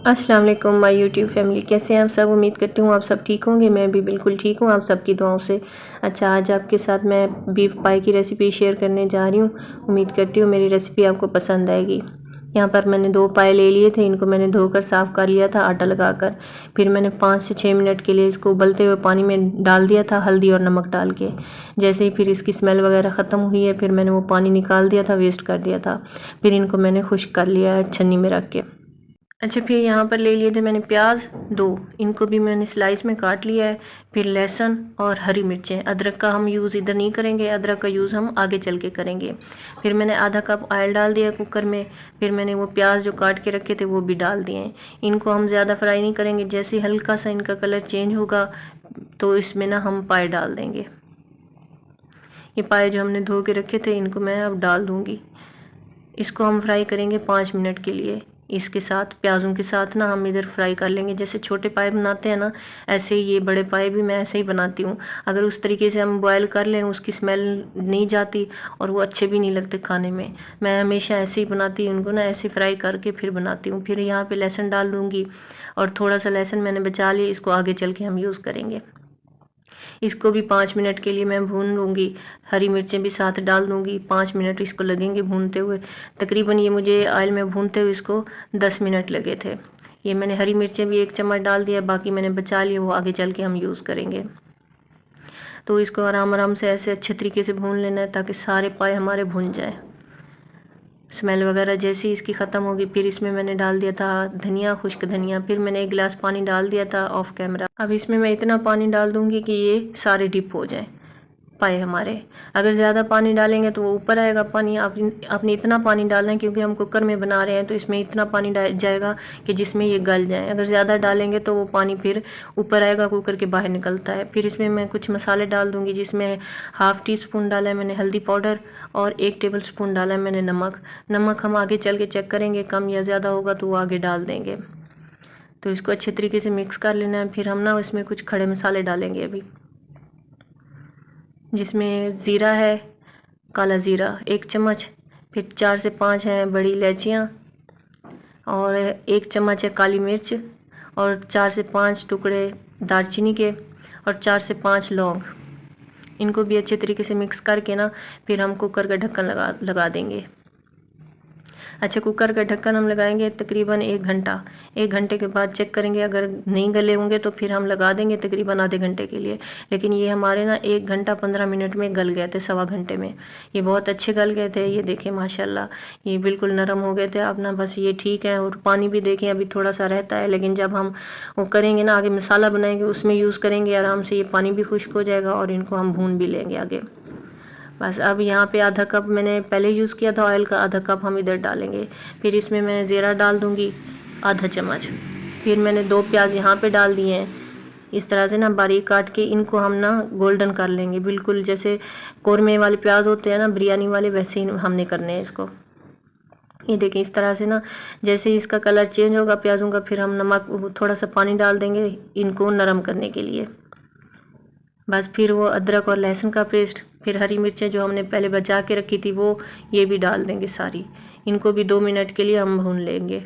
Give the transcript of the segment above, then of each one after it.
अस्सलाम वालेकुम my YouTube family, कैसे हैं आप सब। उम्मीद करती हूँ आप सब ठीक होंगे। मैं भी बिल्कुल ठीक हूँ आप सबकी दुआओं से। अच्छा, आज आपके साथ मैं बीफ पाई की रेसिपी शेयर करने जा रही हूँ। उम्मीद करती हूँ मेरी रेसिपी आपको पसंद आएगी। यहाँ पर मैंने 2 पाए ले लिए थे। इनको मैंने धोकर साफ़ कर लिया था आटा लगाकर। फिर मैंने 5 से 6 मिनट के लिए इसको उबलते हुए पानी में डाल दिया था, हल्दी और नमक डाल के। जैसे ही फिर इसकी स्मेल वगैरह ख़त्म हुई है, फिर मैंने वो पानी निकाल दिया था, वेस्ट कर दिया था। फिर इनको मैंने खुश्क कर लिया है छन्नी में रख के। अच्छा, फिर यहाँ पर ले लिए थे मैंने प्याज 2, इनको भी मैंने स्लाइस में काट लिया है। फिर लहसुन और हरी मिर्चें। अदरक का हम यूज़ इधर नहीं करेंगे, अदरक का यूज़ हम आगे चल के करेंगे। फिर मैंने आधा कप ऑयल डाल दिया कुकर में। फिर मैंने वो प्याज जो काट के रखे थे वो भी डाल दिए। इनको हम ज़्यादा फ्राई नहीं करेंगे, जैसे हल्का सा इनका कलर चेंज होगा तो इसमें ना हम पाए डाल देंगे। ये पाए जो हमने धो के रखे थे इनको मैं अब डाल दूँगी। इसको हम फ्राई करेंगे 5 मिनट के लिए। इसके साथ प्याज़ों के साथ ना हम इधर फ्राई कर लेंगे। जैसे छोटे पाए बनाते हैं ना, ऐसे ही ये बड़े पाए भी मैं ऐसे ही बनाती हूँ। अगर उस तरीके से हम बॉयल कर लें उसकी स्मेल नहीं जाती और वो अच्छे भी नहीं लगते खाने में। मैं हमेशा ऐसे ही बनाती हूँ, उनको ना ऐसे फ्राई करके फिर बनाती हूँ। फिर यहाँ पे लहसुन डाल दूँगी और थोड़ा सा लहसुन मैंने बचा लिया, इसको आगे चल के हम यूज़ करेंगे। इसको भी 5 मिनट के लिए मैं भून लूँगी। हरी मिर्चें भी साथ डाल दूँगी। 5 मिनट इसको लगेंगे भूनते हुए। तकरीबन ये मुझे ऑयल में भूनते हुए इसको 10 मिनट लगे थे। ये मैंने हरी मिर्चें भी 1 चम्मच डाल दिया, बाकी मैंने बचा लिए, वो आगे चल के हम यूज़ करेंगे। तो इसको आराम आराम से ऐसे अच्छे तरीके से भून लेना है ताकि सारे पाए हमारे भुन जाएँ। स्मेल वगैरह जैसी इसकी ख़त्म होगी, फिर इसमें मैंने डाल दिया था धनिया, खुश्क धनिया। फिर मैंने 1 गिलास पानी डाल दिया था ऑफ कैमरा। अब इसमें मैं इतना पानी डाल दूँगी कि ये सारे डिप हो जाएँ पाए हमारे। अगर ज़्यादा पानी डालेंगे तो वो ऊपर आएगा पानी। आपने इतना पानी डालना है क्योंकि हम कुकर में बना रहे हैं, तो इसमें इतना पानी जाएगा कि जिसमें ये गल जाए। अगर ज़्यादा डालेंगे तो वो पानी फिर ऊपर आएगा, कुकर के बाहर निकलता है। फिर इसमें मैं कुछ मसाले डाल दूँगी, जिसमें हाफ़ टी स्पून डाला है मैंने हल्दी पाउडर और 1 टेबल स्पून डाला है मैंने नमक। नमक हम आगे चल के चेक करेंगे, कम या ज़्यादा होगा तो वो आगे डाल देंगे। तो इसको अच्छे तरीके से मिक्स कर लेना है। फिर हम ना इसमें कुछ खड़े मसाले डालेंगे अभी, जिसमें ज़ीरा है, काला ज़ीरा 1 चम्मच। फिर 4 से 5 हैं बड़ी इलायचियाँ और 1 चम्मच है काली मिर्च और 4 से 5 टुकड़े दालचीनी के और 4 से 5 लौंग। इनको भी अच्छे तरीके से मिक्स करके ना फिर हम कुकर का ढक्कन लगा देंगे। अच्छा, कुकर का ढक्कन हम लगाएंगे तकरीबन 1 घंटा। 1 घंटे के बाद चेक करेंगे, अगर नहीं गले होंगे तो फिर हम लगा देंगे तकरीबन आधे घंटे के लिए। लेकिन ये हमारे ना 1 घंटा 15 मिनट में गल गए थे, सवा घंटे में। ये बहुत अच्छे गल गए थे। ये देखें माशाल्लाह, ये बिल्कुल नरम हो गए थे। अब ना बस ये ठीक है। और पानी भी देखें अभी थोड़ा सा रहता है, लेकिन जब हम वो करेंगे ना आगे मसाला बनाएंगे उसमें यूज़ करेंगे आराम से, ये पानी भी खुश्क हो जाएगा और इनको हम भून भी लेंगे आगे। बस अब यहाँ पे आधा कप मैंने पहले यूज़ किया था ऑयल का, आधा कप हम इधर डालेंगे। फिर इसमें मैं ज़ीरा डाल दूँगी आधा चम्मच। फिर मैंने 2 प्याज यहाँ पे डाल दिए हैं। इस तरह से ना बारीक काट के इनको हम ना गोल्डन कर लेंगे, बिल्कुल जैसे कौरमे वाले प्याज होते हैं ना बिरयानी वाले, वैसे ही हमने करने हैं इसको। ये देखिए इस तरह से ना, जैसे ही इसका कलर चेंज होगा प्याज़ों का, फिर हम नमक थोड़ा सा पानी डाल देंगे इनको नरम करने के लिए। बस फिर वो अदरक और लहसुन का पेस्ट, फिर हरी मिर्चें जो हमने पहले बचा के रखी थी वो, ये भी डाल देंगे सारी। इनको भी 2 मिनट के लिए हम भून लेंगे।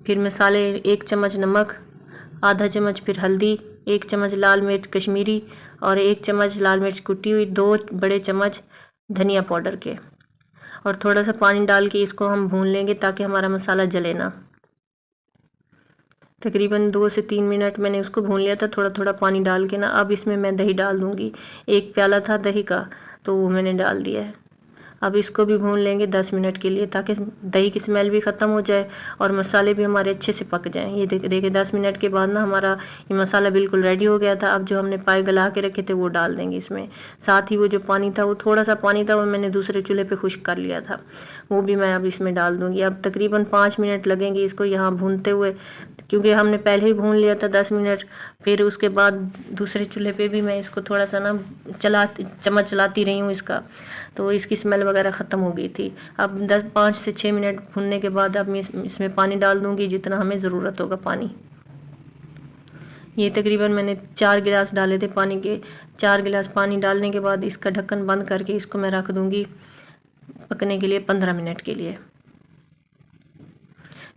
फिर मसाले 1 चम्मच नमक, आधा चम्मच फिर हल्दी, 1 चम्मच लाल मिर्च कश्मीरी और 1 चम्मच लाल मिर्च कुटी हुई, 2 बड़े चम्मच धनिया पाउडर के। और थोड़ा सा पानी डाल के इसको हम भून लेंगे ताकि हमारा मसाला जले ना। तकरीबन 2 से 3 मिनट मैंने उसको भून लिया था थोड़ा थोड़ा पानी डाल के ना। अब इसमें मैं दही डाल दूँगी। 1 प्याला था दही का, तो वो मैंने डाल दिया है। अब इसको भी भून लेंगे 10 मिनट के लिए ताकि दही की स्मेल भी ख़त्म हो जाए और मसाले भी हमारे अच्छे से पक जाएं। ये देखिए 10 मिनट के बाद ना हमारा ये मसाला बिल्कुल रेडी हो गया था। अब जो हमने पाए गला के रखे थे वो डाल देंगे इसमें। साथ ही वो जो पानी था, वो थोड़ा सा पानी था, वो मैंने दूसरे चूल्हे पे खुश्क कर लिया था, वो भी मैं अब इसमें डाल दूँगी। अब तकरीबन 5 मिनट लगेंगे इसको यहाँ भूनते हुए, क्योंकि हमने पहले ही भून लिया था 10 मिनट। फिर उसके बाद दूसरे चूल्हे पे भी मैं इसको थोड़ा सा ना चम्मच चलाती रही हूँ इसका, तो इसकी स्मेल वगैरह ख़त्म हो गई थी। अब 5 से 6 मिनट भूनने के बाद अब मैं इसमें पानी डाल दूँगी जितना हमें ज़रूरत होगा पानी। ये तकरीबन मैंने 4 गिलास डाले थे पानी के। 4 गिलास पानी डालने के बाद इसका ढक्कन बंद करके इसको मैं रख दूँगी पकने के लिए 15 मिनट के लिए।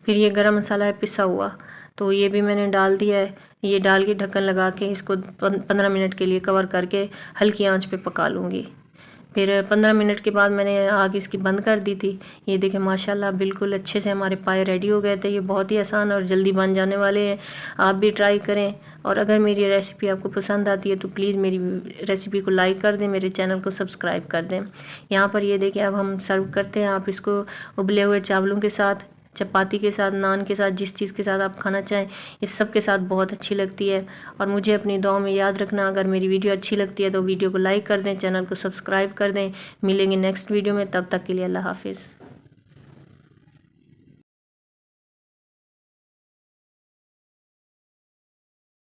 फिर ये गरम मसाला है पिसा हुआ, तो ये भी मैंने डाल दिया है। ये डाल के ढक्कन लगा के इसको 15 मिनट के लिए कवर करके हल्की आंच पे पका लूँगी। फिर 15 मिनट के बाद मैंने आग इसकी बंद कर दी थी। ये देखें माशाल्लाह बिल्कुल अच्छे से हमारे पाए रेडी हो गए थे। ये बहुत ही आसान और जल्दी बन जाने वाले हैं, आप भी ट्राई करें। और अगर मेरी रेसिपी आपको पसंद आती है तो प्लीज़ मेरी रेसिपी को लाइक कर दें, मेरे चैनल को सब्सक्राइब कर दें। यहाँ पर ये देखें अब हम सर्व करते हैं। आप इसको उबले हुए चावलों के साथ, चपाती के साथ, नान के साथ, जिस चीज़ के साथ आप खाना चाहें, इस सब के साथ बहुत अच्छी लगती है। और मुझे अपनी दुआओं में याद रखना। अगर मेरी वीडियो अच्छी लगती है तो वीडियो को लाइक कर दें, चैनल को सब्सक्राइब कर दें। मिलेंगे नेक्स्ट वीडियो में, तब तक के लिए अल्लाह हाफिज़।